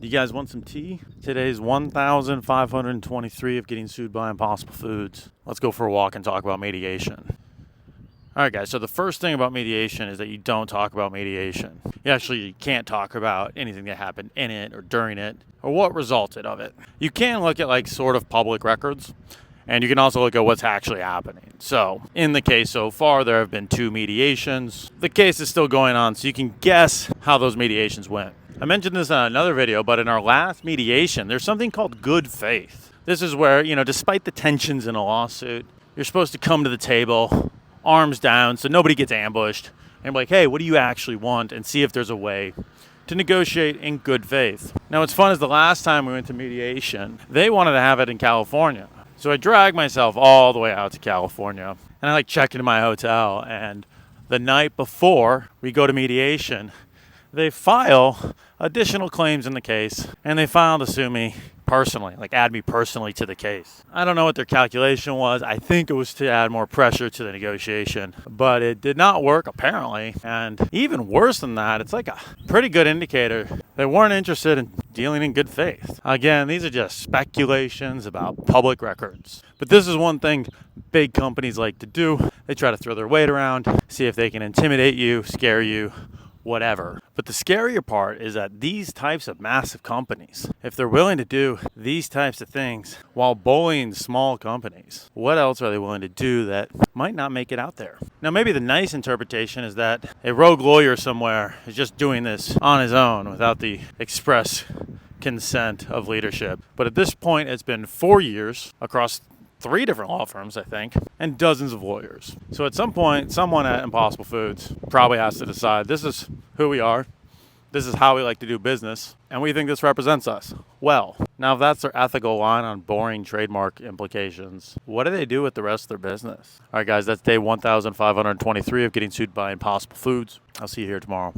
You guys want some tea? Today's 1,523 of getting sued by Impossible Foods. Let's go for a walk and talk about mediation. All right, guys, so the first thing about mediation is that you don't talk about mediation. You can't talk about anything that happened in it or during it or what resulted of it. You can look at sort of public records, and you can also look at what's actually happening. So in the case so far, there have been 2 mediations. The case is still going on, so you can guess how those mediations went. I mentioned this in another video, but in our last mediation, there's something called good faith. This is where, despite the tensions in a lawsuit, you're supposed to come to the table, arms down, so nobody gets ambushed, and be like, hey, what do you actually want? And see if there's a way to negotiate in good faith. Now, what's fun is the last time we went to mediation, they wanted to have it in California. So I dragged myself all the way out to California, and I checked into my hotel, and the night before we go to mediation, they file additional claims in the case, and they filed to sue me personally, add me personally to the case. I don't know what their calculation was. I think it was to add more pressure to the negotiation, but it did not work apparently. And even worse than that, it's a pretty good indicator they weren't interested in dealing in good faith. Again, these are just speculations about public records. But this is one thing big companies like to do. They try to throw their weight around, see if they can intimidate you, scare you, whatever. But the scarier part is that these types of massive companies, if they're willing to do these types of things while bullying small companies, what else are they willing to do that might not make it out there? Now, maybe the nice interpretation is that a rogue lawyer somewhere is just doing this on his own without the express consent of leadership. But at this point, it's been 4 years across 3 different law firms, I think, and dozens of lawyers. So at some point, someone at Impossible Foods probably has to decide, this is who we are, this is how we like to do business, and we think this represents us well. Now, if that's their ethical line on boring trademark implications, what do they do with the rest of their business? All right, guys, that's day 1,523 of getting sued by Impossible Foods. I'll see you here tomorrow.